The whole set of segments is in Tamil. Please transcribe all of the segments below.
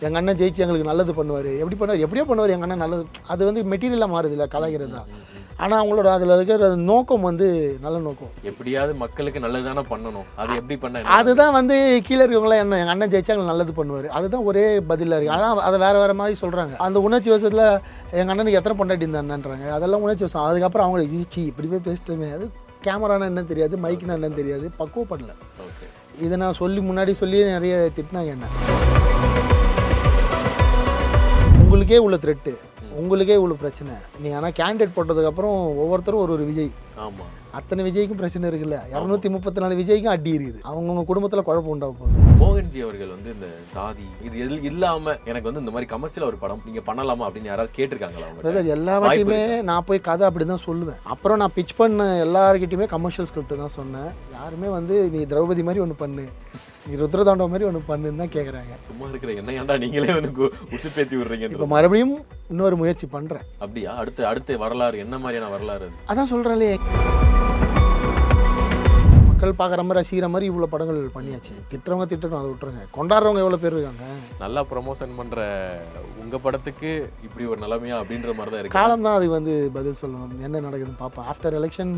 எங்கள் அண்ணன் ஜெயிச்சு எங்களுக்கு நல்லது பண்ணுவார், எப்படி பண்ணுவார், எப்படியோ பண்ணுவார் எங்கள் அண்ணன் நல்லது. அது வந்து மெட்டீரியலாக மாறுது இல்லை, கலாய்கிறது தான். ஆனால் அவங்களோட அதில் இருக்கிற நோக்கம் வந்து நல்ல நோக்கம். எப்படியாவது மக்களுக்கு நல்லது தானே பண்ணணும், அது எப்படி பண்ண அதுதான் வந்து கீழே இருக்கவங்களாம் என்ன எங்கள் அண்ணன் ஜெயிச்சா எங்களுக்கு நல்லது பண்ணுவார், அதுதான் ஒரே பதிலாக இருக்குது. ஆனால் அதை வேறு வேறு மாதிரி சொல்கிறாங்க. அந்த உணர்ச்சி வசத்தில் எங்கள் அண்ணனுக்கு எத்தனை பொண்டாட்டி இந்த அண்ணன்றாங்க, அதெல்லாம் உணர்ச்சி வசம். அதுக்கப்புறம் அவங்க ஈச்சி இப்படி போய் பேசிட்டோமே, அது கேமரானா என்னன்னு தெரியாது, மைக்குனா என்னன்னு தெரியாது, பக்குவப்படல. இதை நான் முன்னாடி சொல்லி நிறைய திட்டினாங்க என்ன. உங்களுக்கே உள்ள த்ரெட்டு, உங்களுக்கே இவ்வளோ பிரச்சனை. நீங்கள் ஆனால் கேண்டிடேட் போட்டதுக்கப்புறம் ஒவ்வொருத்தரும் ஒரு விஜய். ஆமாம், அத்தனை விஜய்க்கும் பிரச்சனை இருக்குல்ல, 234 விஜய்க்கும் அடி இருக்குது. அவங்கவுங்க குடும்பத்தில் குழப்பம் உண்டாக போகுது. மோகன்ஜி அவர்கள் வந்து இந்த சாதி இது எது இல்லாமல் எனக்கு வந்து இந்த மாதிரி கமர்ஷியல் ஒரு படம் நீங்கள் பண்ணலாமா அப்படின்னு யாராவது கேட்டிருக்காங்களா? அவங்க எல்லா வாட்டியுமே நான் போய் கதை அப்படி தான் சொல்லுவேன். அப்புறம் நான் பிச் பண்ண எல்லாருக்கிட்டையுமே கமர்ஷியல் ஸ்கிரிப்ட் தான் சொன்னேன். யாருமே வந்து நீ திரௌபதி மாதிரி ஒன்று பண்ணு, நீ ருத்ரதாண்டவ மாதிரி ஒன்று பண்ணுன்னு தான் கேட்குறாங்க. சும்மா இருக்கிற என்ன ஏன்டா நீங்களே எனக்கு உசுப்பேத்தி விடுறீங்க. இப்போ மறுபடியும் இன்னொரு முயற்சி பண்ணுறேன். அப்படியா? அடுத்த வரலாறு என்ன மாதிரியான வரலாறு? அதான் சொல்கிறேன்லே, மக்கள் பார்க்குற மாதிரி ரசிக்கிற மாதிரி இவ்வளோ படங்கள் பண்ணியாச்சு. திட்டுறவங்க திட்டணும், அதை விட்டுருங்க. கொண்டாடுறவங்க எவ்வளோ பேர் இருக்காங்க. நல்லா ப்ரமோஷன் பண்ணுற உங்கள் படத்துக்கு இப்படி ஒரு நிலைமையா அப்படின்ற மாதிரி தான் இருக்கு. காலம் தான் அது வந்து பதில் சொல்லணும். என்ன நடக்குதுன்னு பார்ப்போம். ஆஃப்டர் எலெக்ஷன்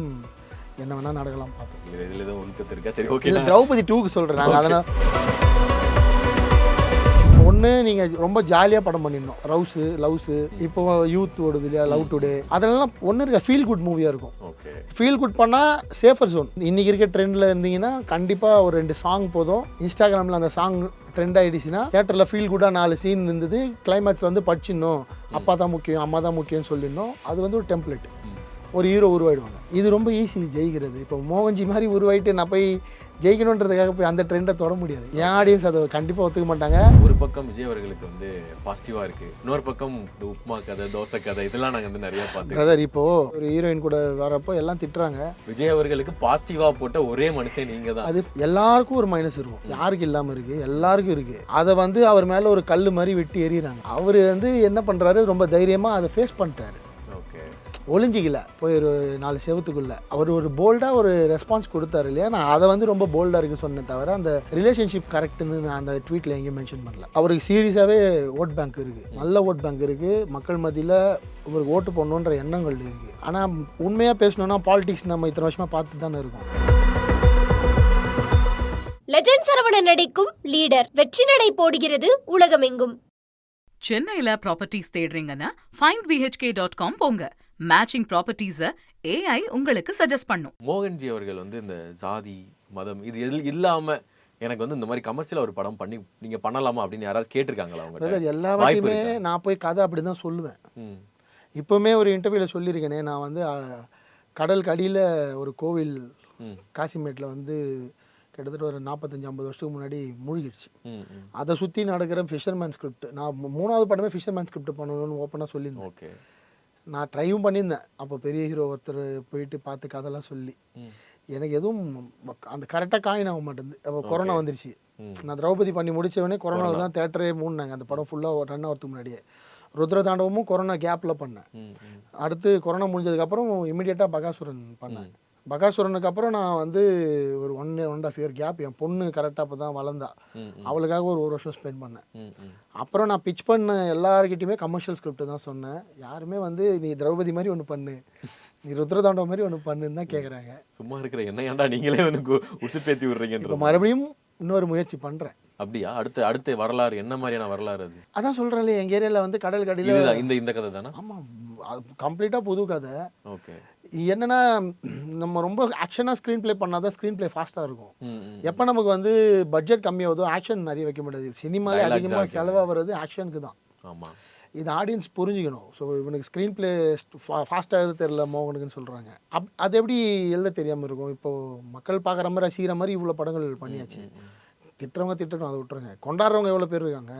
என்ன வேணால் நடக்கலாம் பார்ப்போம். இதில் எதுவும் உள்கத்து இருக்கா? சரி, ஓகே. திரௌபதி 2க்கு சொல்கிறேன் நாங்கள். அதனால் ஒன்று நீங்கள் ரொம்ப ஜாலியாக படம் பண்ணிடணும். ரவுஸு லவ்ஸு இப்போ யூத் ஓடுது இல்லையா, லவ் டுடே, அதெல்லாம் ஒன்று இருக்க ஃபீல் குட் மூவியாக இருக்கும். ஓகே, ஃபீல் குட் பண்ணால் சேஃபர் ஜோன். இன்றைக்கி இருக்க ட்ரெண்டில் இருந்தீங்கன்னா கண்டிப்பாக ஒரு 2 சாங் போதும். இன்ஸ்டாகிராமில் அந்த சாங் ட்ரெண்ட் ஆகிடுச்சுன்னா தியேட்டரில் ஃபீல் குட்டாக 4 சீன் இருந்தது, கிளைமேக்ஸில் வந்து படிச்சிடணும், அப்பா தான் முக்கியம் அம்மா தான் முக்கியம்னு சொல்லிடணும். அது வந்து ஒரு டெம்ப்ளேட். ஒரு ஹீரோ உருவாயிடுவாங்க. இது ரொம்ப ஈஸி ஜெயிக்கிறது. இப்போ மோகன்ஜி மாதிரி உருவாயிட்டு நான் போய் ஜெயிக்கணுன்றதுக்காக போய் அந்த ட்ரெண்டை தொட முடியாது. என் ஆடியன்ஸ் அதை கண்டிப்பாக ஒத்துக்க மாட்டாங்க. ஒரு பக்கம் விஜய் அவர்களுக்கு வந்து பாசிட்டிவாக இருக்குது, இன்னொரு பக்கம் இந்த உப்புமா கதை, தோசை கதை, இதெல்லாம் நாங்கள் வந்து நிறையா பார்த்துருக்கோம். பிரதர் இப்போது ஒரு ஹீரோயின் கூட வரப்போ எல்லாம் திட்டுறாங்க. விஜய் அவர்களுக்கு பாசிட்டிவாக போட்ட ஒரே மனுஷன் நீங்கள் தான். அது எல்லாருக்கும் ஒரு மைனஸ் இருக்கும், யாருக்கு இல்லாமல் இருக்குது, எல்லாருக்கும் இருக்குது. அதை வந்து அவர் மேலே ஒரு கல் மாதிரி வெட்டி எறிகிறாங்க. அவர் வந்து என்ன பண்ணுறாரு, ரொம்ப தைரியமாக அதை ஃபேஸ் பண்ணிட்டாரு. ஒளிஞ்சிக்கல போய் ஒரு 4 செவத்துக்குள்ள அவர் ஒரு போல்டாக ஒரு ரெஸ்பான்ஸ் கொடுத்தாரு இல்லையா. நான் அதை வந்து ரொம்ப போல்டாக இருக்குது சொன்னேன் தவிர அந்த ரிலேஷன்ஷிப் கரெக்டுன்னு நான் அந்த ட்வீட்டில் எங்கேயும் மென்ஷன் பண்ணல. அவருக்கு சீரியஸாகவே ஓட் பேங்க் இருக்குது, நல்ல ஓட் பேங்க் இருக்குது, மக்கள் மத்தியில் இவருக்கு ஓட்டு போடணுன்ற எண்ணங்கள் இருக்குது. ஆனால் உண்மையாக பேசணுன்னா பாலிடிக்ஸ் நம்ம இத்தனை வருஷமாக பார்த்து தானே இருக்கோம். லெஜண்ட் சரவணன் நடிக்கும் லீடர் வெற்றி நடை போடுகிறது உலகமெங்கும். சென்னையில ப்ராப்பர்ட்டிஸ் தேடுறீங்கன்னா findbhk.com போங்க. மேட்சிங் ப்ராப்பர்ட்டிஸை AI உங்களுக்கு சஜஸ்ட் பண்ணும். மோகன்ஜி அவர்கள் வந்து இந்த ஜாதி மதம் இது எது இல்லாமல் எனக்கு வந்து இந்த மாதிரி கமர்ஷியல் ஒரு படம் பண்ணி நீங்கள் பண்ணலாமா அப்படின்னு யாராவது கேட்டிருக்காங்களா? அவங்க எல்லா வாட்டியுமே நான் போய் கதை அப்படி தான் சொல்லுவேன். இப்போவுமே ஒரு இன்டர்வியூவில் சொல்லியிருக்கேனே, நான் வந்து கடலுக்கு அடியில் ஒரு கோவில் காசிமேட்டில் வந்து கிட்டத்தட்ட ஒரு 45-50 வருஷத்துக்கு முன்னாடி மூழ்கிடுச்சு. அதை சுற்றி நடக்கிற ஃபிஷர்மேன் ஸ்கிரிப்ட், நான் 3வது படமே ஃபிஷர்மேன் ஸ்கிரிப்ட் பண்ணணும்னு ஓப்பனாக சொல்லியிருந்தேன். ஓகே, நான் ட்ரைவும் பண்ணியிருந்தேன். அப்போ பெரிய ஹீரோ ஒருத்தர் போயிட்டு பார்த்து கதெல்லாம் சொல்லி எனக்கு எதுவும் அந்த கரெக்டாக காயின் ஆக மாட்டேங்குது. அப்போ கொரோனா வந்துருச்சு. நான் திரௌபதி பண்ணி முடித்தவொடனே கொரோனாவில் தான் தேட்டரே மூடினாங்க. அந்த படம் ஃபுல்லாக ரன் ஆகிறதுக்கு முன்னாடியே ருத்ரதாண்டவமும் கொரோனா கேப்பில் பண்ணேன். அடுத்து கொரோனா முடிஞ்சதுக்கப்புறம் இமீடியட்டாக பகாசுரன் பண்ணேன். பகாசுரனுக்கு அப்புறம் நான் வந்து ஒரு 1.5 இயர் கேப். என் பொண்ணு கரெக்டாக அப்போ தான் வளர்ந்தா, அவளுக்காக ஒரு வருஷம் ஸ்பெண்ட் பண்ணேன். அப்புறம் நான் பிச் பண்ண எல்லாருக்கிட்டையுமே கமர்ஷியல் ஸ்கிரிப்ட் தான் சொன்னேன். யாருமே வந்து நீ திரௌபதி மாதிரி ஒன்று பண்ணு, நீ ருத்ரதாண்டவ மாதிரி ஒன்று பண்ணுன்னு தான் கேட்குறாங்க. சும்மா இருக்கிற என்ன ஏன்டா நீங்களே எனக்கு உசுப்பேத்தி விடுறீங்க. இப்போ மறுபடியும் இன்னொரு முயற்சி பண்ணுறேன். அப்படியா? அடுத்த வரலாறு என்ன மாதிரியான வரலாறு? அது அதான் சொல்கிறேன், எங்கள் ஏரியாவில் வந்து கடல் கடியில் இந்த கதை தானே? ஆமாம், கம்ப்ளீட்டாக புது கதை. ஓகே, என்னன்னா நம்ம ரொம்ப ஆக்ஷனாக ஸ்க்ரீன் ப்ளே பண்ணால் தான் ஸ்க்ரீன் ப்ளே ஃபாஸ்ட்டாக இருக்கும். எப்போ நமக்கு வந்து பட்ஜெட் கம்மியாகுதோ ஆக்ஷன் நிறைய வைக்க முடியாது. சினிமாலே அதிகமாக செலவாக வர்றது ஆக்ஷனுக்கு தான். ஆமாம், இது ஆடியன்ஸ் புரிஞ்சுக்கணும். ஸோ இவனுக்கு ஸ்க்ரீன் ப்ளே ஃபாஸ்ட்டாக எழுத தெரியல மோகனுக்குன்னு சொல்கிறாங்க. அது எப்படி எழுத தெரியாமல் இருக்கும்? இப்போது மக்கள் பார்க்குற மாதிரி ரசிக்கிற மாதிரி இவ்வளோ படங்கள் பண்ணியாச்சு. திட்டுறவங்க திட்டணும், அதை விட்டுருங்க. கொண்டாடுறவங்க எவ்வளோ பேர் இருக்காங்க.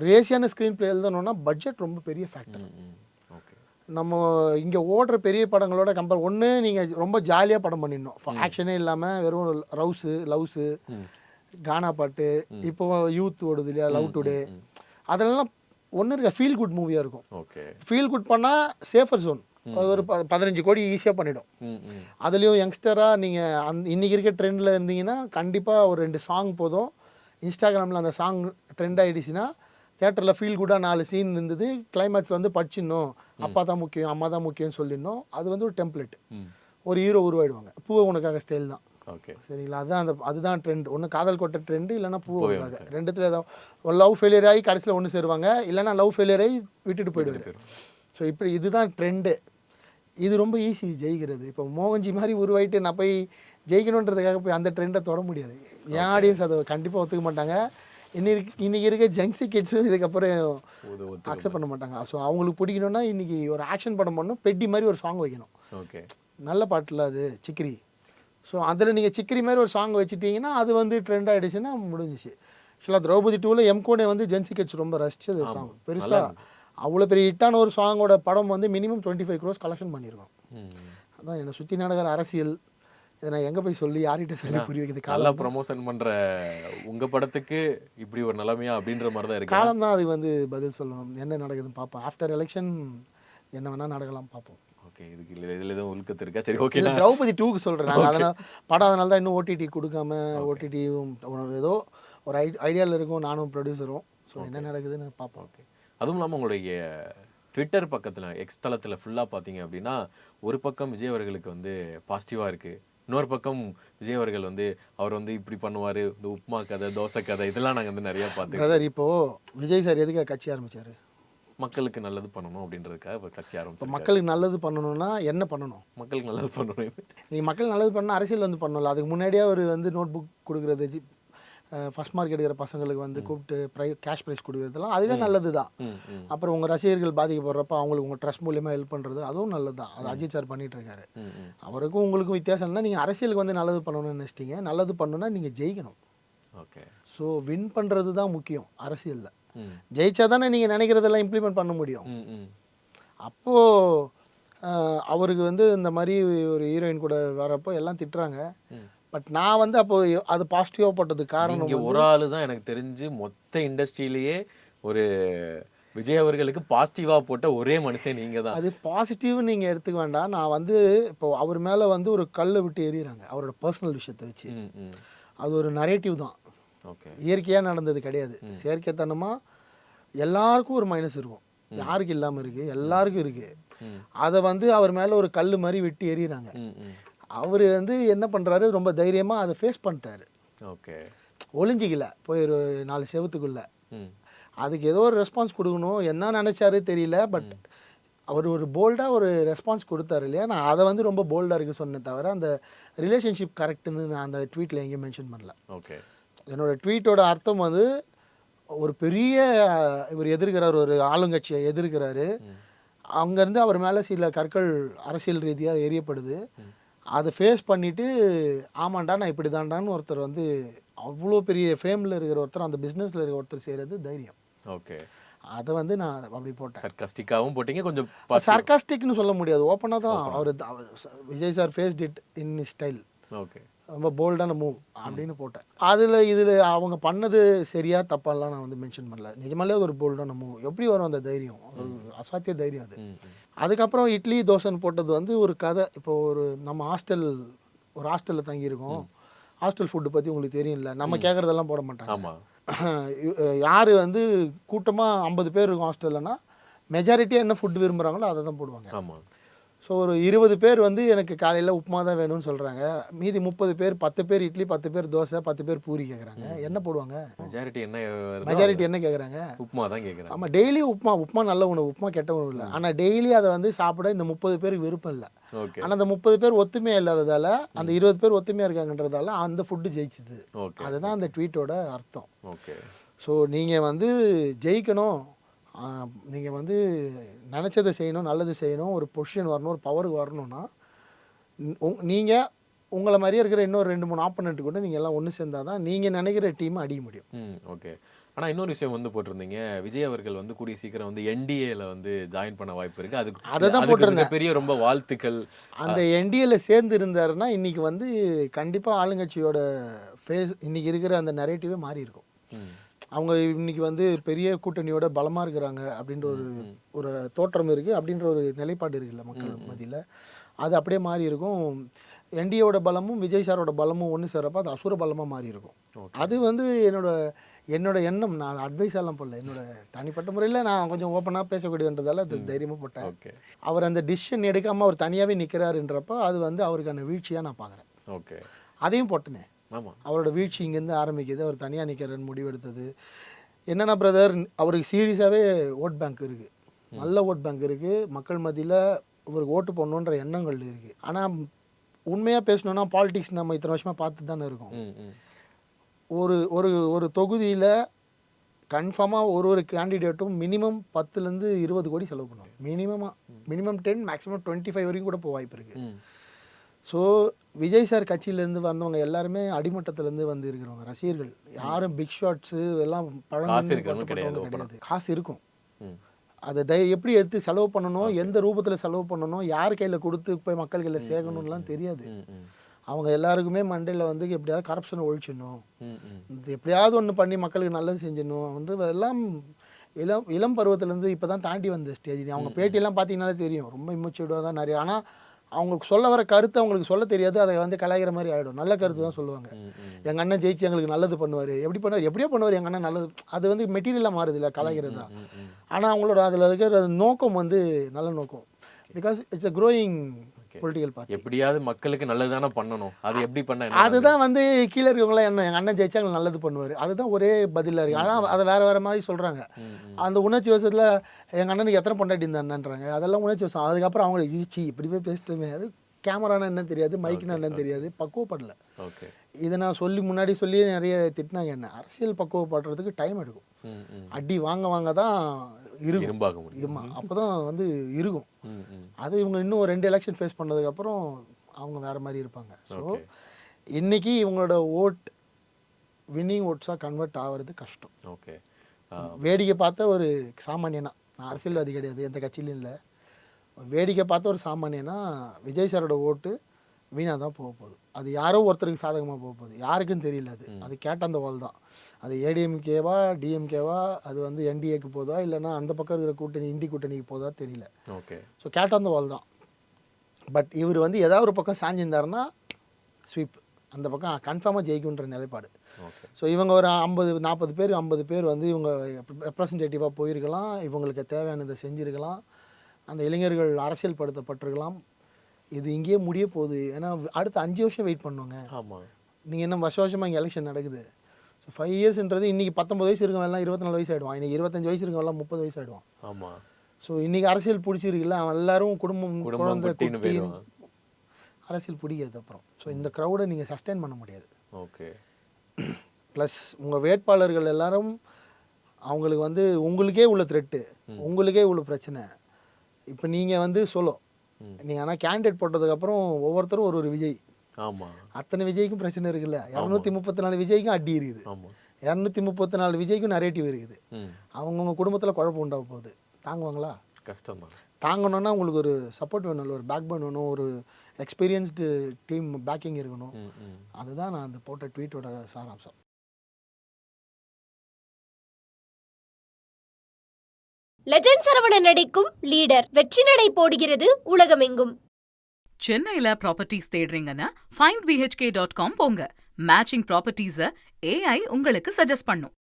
ரேசியான ஸ்க்ரீன் ப்ளே எழுதணுன்னா பட்ஜெட் ரொம்ப பெரிய ஃபேக்டர். நம்ம இங்கே ஓடுற பெரிய படங்களோட கம்பேர், ஒன்று நீங்கள் ரொம்ப ஜாலியாக படம் பண்ணிடணும், ஆக்ஷனே இல்லாமல் வெறும் ரவுஸு லவ்ஸு கானா பாட்டு, இப்போ யூத் ஓடுது இல்லையா, லவ் டுடே, அதெல்லாம் ஒன்று இருக்க ஃபீல் குட் மூவியாக இருக்கும். ஓகே, ஃபீல் குட் பண்ணால் சேஃபர் ஜோன். அது ஒரு 15 கோடி ஈஸியாக பண்ணிடும். அதுலேயும் யங்ஸ்டராக நீங்கள் இன்றைக்கி இருக்க ட்ரெண்டில் இருந்தீங்கன்னா கண்டிப்பாக ஒரு 2 சாங் போதும், இன்ஸ்டாகிராமில் அந்த சாங் ட்ரெண்ட் ஆகிடுச்சுன்னா தேட்டரில் ஃபீல் குட்டாக 4 சீன் இருந்தது, கிளைமேக்ஸில் வந்து படிச்சிடணும், அப்பா தான் முக்கியம் அம்மா தான் முக்கியம்னு சொல்லிடணும். அது வந்து ஒரு டெம்ப்ளேட். ஒரு ஹீரோ உருவாயிடுவாங்க. பூவை உனக்காக ஸ்டைல் தான். ஓகே சரிங்களா? அதுதான் ட்ரெண்ட். ஒன்று காதல் கொட்ட ட்ரெண்டு, இல்லைன்னா பூவை உனக்காக. ரெண்டுத்தில் ஏதாவது ஒரு லவ் ஃபெயிலியர் ஆகி கடைசியில் ஒன்று சேருவாங்க, இல்லைன்னா லவ் ஃபெயிலியர் ஆகி விட்டுட்டு போயிடுவார். ஸோ இப்படி இதுதான் ட்ரெண்டு. இது ரொம்ப ஈஸி ஜெயிக்கிறது. இப்போ மோகன்ஜி மாதிரி உருவாயிட்டு நான் போய் ஜெயிக்கணுன்றதுக்காக போய் அந்த ட்ரெண்டை தொட முடியாது. என் ஆடியன்ஸ் அதை கண்டிப்பாக ஒத்துக்க மாட்டாங்க. இன்னைக்கு இருக்க ஜங்ஸி கிட்ஸும் இதுக்கப்புறம் அக்செப்ட் பண்ண மாட்டாங்க. ஸோ அவங்களுக்கு பிடிக்கணும்னா இன்றைக்கி ஒரு ஆக்ஷன் படம் பண்ணணும், பெட்டி மாதிரி ஒரு சாங் வைக்கணும். ஓகே நல்ல பாட்டில் அது சிக்கிரி. ஸோ அதில் நீங்கள் சிக்கிரி மாதிரி ஒரு சாங் வச்சுட்டிங்கன்னா அது வந்து ட்ரெண்ட் ஆகிடுச்சுன்னா முடிஞ்சிச்சு. ஆக்சுவலாக திரௌபதி 2ல் எம்கோனே வந்து ஜென்சி கிட்ஸ் ரொம்ப ரசிச்சது சாங். பெருசாக அவ்வளோ பெரிய ஹிட்டான ஒரு சாங்கோட படம் வந்து மினிமம் 25 crores கலெக்ஷன் பண்ணியிருக்கோம். அதான் என்னை சுற்றி நடக்கிற அரசியல் இதை நான் எங்கே போய் சொல்லி யார்கிட்ட சொல்லி புரிய வைக்கிறது? நல்லா ப்ரமோஷன் பண்ணுற உங்கள் படத்துக்கு இப்படி ஒரு நிலைமையா அப்படின்ற மாதிரி தான் இருக்கு. காலம் தான் அது வந்து பதில் சொல்லணும். என்ன நடக்குதுன்னு பார்ப்போம். ஆஃப்டர் எலெக்ஷன் என்ன வேணால் நடக்கலாம், பார்ப்போம். ஓகே இதுக்கு இதில் எதுவும் உள்கத்து இருக்கா? சரி ஓகே திரௌபதி 2க்கு சொல்கிறேன். அதனால் படம் அதனால தான் இன்னும் ஓடிடி கொடுக்காம, ஓடிடியும் ஏதோ ஒரு ஐடியாவில் இருக்கும், நானும் ப்ரொடியூசரும். ஸோ என்ன நடக்குதுன்னு பார்ப்போம். ஓகே அதுவும் இல்லாமல் உங்களுடைய ட்விட்டர் பக்கத்தில் எக்ஸ் தளத்தில் ஃபுல்லாக பார்த்தீங்க அப்படின்னா ஒரு பக்கம் விஜய் அவர்களுக்கு வந்து பாசிட்டிவாக இருக்குது, இன்னொரு பக்கம் விஜய் அவர்கள் வந்து அவர் வந்து இப்படி பண்ணுவார், இந்த உப்புமா கதை தோசை கதை இதெல்லாம் நாங்கள் வந்து நிறையா பார்த்து. பிரதர் இப்போது விஜய் சார் எதுக்காக கட்சி ஆரம்பித்தார்? மக்களுக்கு நல்லது பண்ணணும் அப்படின்றதுக்காக இப்போ கட்சி ஆரம்பிச்சு. மக்களுக்கு நல்லது பண்ணணும்னா என்ன பண்ணணும்? மக்களுக்கு நல்லது பண்ணணும். நீங்கள் மக்கள் நல்லது பண்ணால் அரசியல் வந்து பண்ணல. அதுக்கு முன்னாடியே அவர் வந்து நோட் புக் கொடுக்குறது, ஃபர்ஸ்ட் மார்க் எடுக்கிற பசங்களுக்கு வந்து கூப்பிட்டு கேஷ் ப்ரைஸ் கொடுக்குறதுலாம் அதுவே நல்லது தான். அப்புறம் உங்கள் ரசிகர்கள் பாதிக்கப்படுறப்ப அவங்களுக்கு உங்கள் ட்ரஸ்ட் மூலியமாக ஹெல்ப் பண்ணுறது அதுவும் நல்லது தான். அது அஜித் சார் பண்ணிகிட்டு இருக்காரு. அவருக்கும் உங்களுக்கும் வித்தியாசம்னா நீங்கள் அரசியலுக்கு வந்து நல்லது பண்ணணும்னு நினச்சிட்டிங்க. நல்லது பண்ணணும்னா நீங்கள் ஜெயிக்கணும். ஓகே ஸோ வின் பண்ணுறது தான் முக்கியம் அரசியலில். ஜெயிச்சா தானே நீங்கள் நினைக்கிறதெல்லாம் இம்ப்ளிமெண்ட் பண்ண முடியும். அப்போது அவருக்கு வந்து இந்த மாதிரி ஒரு ஹீரோயின் கூட வரப்போ எல்லாம் திட்டுறாங்க. பட் நான் வந்து அப்போ அது பாசிட்டிவாக போட்டதுக்கு காரணம் ஒரு ஆள் தான் எனக்கு தெரிஞ்சு மொத்த இண்டஸ்ட்ரியிலேயே ஒரு விஜய் அவர்களுக்கு பாசிட்டிவாக போட்ட ஒரே மனுஷன் நீங்கள் தான். அது பாசிட்டிவ் நீங்கள் எடுத்துக்க வேண்டாம். நான் வந்து இப்போ அவர் மேலே வந்து ஒரு கல்லை விட்டு எறிகிறாங்க அவரோட பர்சனல் விஷயத்தை வச்சு. அது ஒரு நரேட்டிவ் தான். ஓகே இயற்கையாக நடந்தது கிடையாது. செயற்கைத்தனமாக எல்லாருக்கும் ஒரு மைனஸ் இருக்கும். யாருக்கு இல்லாமல் இருக்குது? எல்லாருக்கும் இருக்குது. அதை வந்து அவர் மேலே ஒரு கல் மாதிரி விட்டு எறிகிறாங்க. அவர் வந்து என்ன பண்ணுறாரு, ரொம்ப தைரியமாக அதை ஃபேஸ் பண்ணிட்டாரு. ஓகே ஒளிஞ்சிக்கல போய் ஒரு 4 செவத்துக்குள்ளே. அதுக்கு ஏதோ ஒரு ரெஸ்பான்ஸ் கொடுக்கணும், என்ன நினச்சாரு தெரியல. பட் அவர் ஒரு போல்டாக ஒரு ரெஸ்பான்ஸ் கொடுத்தாரு இல்லையா. நான் அதை வந்து ரொம்ப போல்டாக இருக்க சொன்னேன் தவிர அந்த ரிலேஷன்ஷிப் கரெக்டுன்னு நான் அந்த ட்வீட்டில் எங்கேயும் மென்ஷன் பண்ணல. ஓகே என்னோடய ட்வீட்டோட அர்த்தம் வந்து ஒரு பெரிய இவர் எதிர்க்கிறார், ஒரு ஆளுங்கட்சியை எதிர்க்கிறாரு. அங்கேருந்து அவர் மேலே சில கற்கள் அரசியல் ரீதியாக எரியப்படுது. அதை ஃபேஸ் பண்ணிவிட்டு ஆமாண்டா நான் இப்படி தாண்டான்னு ஒருத்தர் வந்து அவ்வளோ பெரிய ஃபேமில் இருக்கிற ஒருத்தர், அந்த பிஸ்னஸில் இருக்கிற ஒருத்தர் செய்கிறது தைரியம். ஓகே அதை வந்து நான் அப்படி போட்டேன். சர்காஸ்டிக்காகவும் போட்டிங்க, கொஞ்சம் சர்காஸ்டிக்னு சொல்ல முடியாது, ஓப்பனாக தான். அவர் Vijay sir faced it in style. Okay ரொம்ப போல்டான மூவ் அப்படின்னு போட்டேன். இதில் அவங்க பண்ணது சரியா தப்பாலாம் நான் வந்து மென்ஷன் பண்ணல. நிஜமாலே ஒரு போல்டான மூவ். எப்படி வரும் அந்த தைரியம்? ஒரு அசாத்திய தைரியம் அது. அதுக்கப்புறம் இட்லி தோசைன்னு போட்டது வந்து ஒரு கதை. இப்போ நம்ம ஒரு ஹாஸ்டலில் தங்கியிருக்கோம். ஹாஸ்டல் ஃபுட்டு பற்றி உங்களுக்கு தெரியும்ல. நம்ம கேட்குறதெல்லாம் போட மாட்டாங்க. யார் வந்து கூட்டமாக 50 பேர் இருக்கும் ஹாஸ்டல்லனா மெஜாரிட்டியாக என்ன ஃபுட்டு விரும்புகிறாங்களோ அதை தான் போடுவாங்க. ஆமாம். ஸோ ஒரு 20 பேர் வந்து எனக்கு காலையில் உப்புமா தான் வேணும்னு சொல்கிறாங்க. மீதி 30 பேர் 10 பேர் இட்லி, 10 பேர் தோசை, 10 பேர் பூரி கேட்குறாங்க. என்ன போடுவாங்க? மெஜாரிட்டி என்ன கேட்குறாங்க? உப்புமா தான் கேட்குறாங்க. ஆமாம், டெய்லி உப்புமா நல்ல உணவு, உப்புமா கெட்ட உணவு இல்லை. ஆனால் டெய்லி அதை வந்து சாப்பிட இந்த 30 பேருக்கு விருப்பம் இல்லை. ஆனால் அந்த 30 பேர் ஒத்துமையாக இல்லாததால், அந்த 20 பேர் ஒத்துமையாக இருக்காங்கன்றதால அந்த ஃபுட்டு ஜெயிச்சுது. அதுதான் அந்த ட்வீட்டோட அர்த்தம். ஓகே. ஸோ நீங்கள் வந்து ஜெயிக்கணும், நீங்கள் வந்து நினச்சதை செய்யணும், நல்லது செய்யணும், ஒரு பொசிஷன் வரணும், ஒரு பவருக்கு வரணும்னா நீங்கள் உங்களை மாதிரியே இருக்கிற இன்னொரு 2-3 ஆப்பனண்ட் கூட நீங்கள் எல்லாம் ஒன்று சேர்ந்தால் தான் நீங்கள் நினைக்கிற டீமை அடிக்க முடியும். ஓகே. ஆனால் இன்னொரு விஷயம் வந்து போட்டிருந்தீங்க, விஜய் அவர்கள் வந்து கூடிய சீக்கிரம் வந்து என்டிஏல வந்து ஜாயின் பண்ண வாய்ப்பு இருக்குது. அதை தான் போட்டிருந்தேன். பெரிய ரொம்ப வாழ்த்துக்கள். அந்த என்டிஏல சேர்ந்து இருந்தாருன்னா இன்றைக்கி வந்து கண்டிப்பாக ஆளுங்கட்சியோட இன்றைக்கி இருக்கிற அந்த நரேட்டிவே மாறி இருக்கும். அவங்க இன்னைக்கு வந்து பெரிய கூட்டணியோட பலமாக இருக்கிறாங்க அப்படின்ற ஒரு தோற்றம் இருக்குது, அப்படின்ற ஒரு நிலைப்பாடு இருக்குல்ல மக்கள் மத்தியில். அது அப்படியே மாறி இருக்கும். என்டிஏவோட பலமும் விஜய் சாரோட பலமும் ஒன்று சேரப்போ அது அசுர பலமாக மாறி இருக்கும். அது வந்து என்னோட எண்ணம். நான் அட்வைஸ் எல்லாம் பண்ணல, என்னோட தனிப்பட்ட முறையில் நான் கொஞ்சம் ஓப்பனாக பேசக்கூடியன்றதால அது தைரியமாக போட்டேன். அவர் அந்த டிசிஷன் எடுக்காமல் அவர் தனியாகவே நிற்கிறாருன்றப்போ அது வந்து அவருக்கான வீழ்ச்சியாக நான் பார்க்குறேன். ஓகே, அதையும் போட்டனே. ஆமாம், அவரோட வீழ்ச்சி இங்கேருந்து ஆரம்பிக்குது. அவர் தனியாக நிற்கிறன்னு முடிவெடுத்தது என்னென்னா பிரதர், அவருக்கு சீரியஸாகவே ஓட் பேங்க் இருக்குது, நல்ல ஓட் பேங்க் இருக்குது, மக்கள் மத்தியில் இவருக்கு ஓட்டு போடணுன்ற எண்ணங்கள் இருக்குது. ஆனால் உண்மையாக பேசணுன்னா பாலிடிக்ஸ் நம்ம இத்தனை வருஷமாக பார்த்து தானே இருக்கோம். ஒரு ஒரு ஒரு தொகுதியில் கன்ஃபார்மாக ஒரு கேண்டிடேட்டும் மினிமம் 10லேருந்து 20 கோடி செலவு பண்ணுவாங்க. மினிமம் 10, மேக்ஸிமம் 25 வரைக்கும் கூட போக வாய்ப்பு இருக்குது. ஸோ விஜய் சார் கட்சியிலேருந்து வந்தவங்க எல்லாருமே அடிமட்டத்திலேருந்து வந்து இருக்கிறவங்க ரசிகர்கள். யாரும் பிக் ஷாட்ஸு எல்லாம் கிடையாது. காசு இருக்கும், அதை எப்படி எடுத்து செலவு பண்ணணும், எந்த ரூபத்தில் செலவு பண்ணணும், யார் கையில் கொடுத்து போய் மக்கள் கையில் சேர்க்கணும்லாம் தெரியாது. அவங்க எல்லாருக்குமே மண்டையில் வந்து எப்படியாவது கரப்ஷனை ஒழிச்சிடணும், எப்படியாவது ஒன்று பண்ணி மக்களுக்கு நல்லது செஞ்சிடணும் வந்து எல்லாம் இளம் பருவத்திலேருந்து இப்போ தான் தாண்டி வந்த ஸ்டேஜ். அவங்க பேட்டியெல்லாம் பார்த்தீங்கன்னாலே தெரியும், ரொம்ப இம்மெச்சூர்டாக தான் நிறைய. ஆனால் அவங்களுக்கு சொல்ல வர கருத்து அவங்களுக்கு சொல்ல தெரியாது, அதை வந்து கலாய்கிற மாதிரி ஆகிடும். நல்ல கருத்து தான் சொல்லுவாங்க. எங்கள் அண்ணன் ஜெயிச்சு எங்களுக்கு நல்லது பண்ணுவார், எப்படியோ பண்ணுவார் எங்கள் அண்ணன் நல்லது. அது வந்து மெட்டீரியலாக மாறுது இல்லை, கலாய்கிறது தான். ஆனால் அவங்களோட அதில் இருக்கிற நோக்கம் வந்து நல்ல நோக்கம். Because it's a growing political party. எப்படியாவது மக்களுக்கு நல்லது தானே பண்ணணும், அது எப்படி பண்ண அதுதான் வந்து கீழே இருக்கவங்களாம் என்ன எங்கள் அண்ணன் ஜெயிச்சா எங்களுக்கு நல்லது பண்ணுவார், அதுதான் ஒரே பதிலாக இருக்குது. ஆனால் அதை வேறு மாதிரி சொல்கிறாங்க. அந்த உணர்ச்சி வசத்தில் எங்கள் அண்ணனுக்கு எத்தனை பொண்டாட்டி இந்த அண்ணன்றாங்க, அதெல்லாம் உணர்ச்சி வசம். அதுக்கப்புறம் அவங்களை ஈச்சி இப்படி போய் பேசிட்டுமே, அது கேமரானா என்ன தெரியாது, மைக்குனா என்னன்னு தெரியாது, பக்குவப்படல. ஓகே, இதை நான் முன்னாடி சொல்லி நிறைய திட்டினாங்க என்ன. அரசியல் பக்குவப்படுறதுக்கு டைம் எடுக்கும், அடி வாங்க தான் இருக்கும், அப்போ தான் வந்து இருக்கும். அது இவங்க இன்னும் 2 எலெக்ஷன் ஃபேஸ் பண்ணதுக்கப்புறம் அவங்க வேறு மாதிரி இருப்பாங்க. ஸோ இன்றைக்கி இவங்களோட ஓட் வின்னிங் ஓட்ஸாக கன்வெர்ட் ஆகிறது கஷ்டம். ஓகே, வேடிக்கை பார்த்த ஒரு சாமானியனா, நான் அரசியல்வாதி கிடையாது, எந்த கட்சியிலும் இல்லை, வேடிக்கை பார்த்த ஒரு சாமானியனா விஜய் சாரோட ஓட்டு வீணாக தான் போக போகுது. அது யாரோ ஒருத்தருக்கு சாதகமாக போக போகுது, யாருக்கும் தெரியல. அது கேட்ட அந்த வால் தான். அது ஏடிஎம்கேவா டிஎம்கேவா, அது வந்து என்டிஏக்கு போதா இல்லைன்னா அந்த பக்கம் இருக்கிற கூட்டணி இண்டி கூட்டணிக்கு போதா தெரியல. ஓகே, ஸோ கேட்ட அந்த வால் தான். பட் இவர் வந்து ஏதாவது ஒரு பக்கம் சாஞ்சிருந்தாருன்னா ஸ்வீப், அந்த பக்கம் கன்ஃபார்மாக ஜெயிக்குன்ற நிலைப்பாடு. ஸோ இவங்க ஒரு 50 பேர் வந்து இவங்க ரெப்ரசன்டேட்டிவாக போயிருக்கலாம், இவங்களுக்கு தேவையானதை செஞ்சுருக்கலாம், அந்த இளைஞர்கள் அரசியல் படுத்தப்பட்டிருக்கலாம். இது இங்கேயே முடிய போகுது. ஏன்னா அடுத்த 5 வருஷம் வெயிட் பண்ணுவாங்க. ஆமாம், நீங்கள் என்ன வருஷமாக இங்கே எலெக்ஷன் நடக்குது. ஸோ 5 இயர்ஸ்ன்றது இன்றைக்கி 19 வயசு இருக்கவெல்லாம் 24 வயசு ஆகிடுவான், இன்றைக்கி 25 வயசு இருக்கவெல்லாம் 30 வயசு ஆகிடுவான். ஆமாம். ஸோ இன்றைக்கி அரசியல் பிடிச்சிருக்குல்ல, அவன் எல்லாரும் குடும்பம் குழந்தை குட்டி அரசியல் பிடிக்காது அப்புறம். ஸோ இந்த க்ரௌடை நீங்கள் சஸ்டெயின் பண்ண முடியாது. ஓகே, ப்ளஸ் உங்கள் வேட்பாளர்கள் எல்லாரும் அவங்களுக்கு வந்து உங்களுக்கே உள்ள த்ரெட்டு, உங்களுக்கே உள்ள பிரச்சனை. இப்போ நீங்கள் வந்து நீங்கள் ஆனால் கேண்டிடேட் போட்டதுக்கப்புறம் ஒவ்வொருத்தரும் ஒரு விஜய். ஆமாம், அத்தனை விஜய்க்கும் பிரச்சனை இருக்குல்ல. 234 விஜய்க்கும் அடி இருக்குது, 234 விஜய்க்கும் நரேட்டிவ் இருக்குது. அவங்கவுங்க குடும்பத்தில் குழப்பம் உண்டாக போகுது. தாங்குவாங்களா? கஷ்டம் தான். தாங்கணும்னா உங்களுக்கு ஒரு சப்போர்ட் வேணும், ஒரு பேக் போன் வேணும், ஒரு எக்ஸ்பீரியன்ஸ்டு டீம் பேக்கிங் இருக்கணும். அதுதான் நான் அந்த போட்ட ட்வீட்டோட சாராம்சம். லெஜண்ட் சரவணன் நடிக்கும் லீடர் வெற்றி நடை போடுகிறது உலகமெங்கும். சென்னையில ப்ராப்பர்ட்டிஸ் தேடுறீங்கன்னா findbhk.com போங்க. மேட்சிங் ப்ராப்பர்ட்டிஸ AI உங்களுக்கு சஜஸ்ட் பண்ணும்.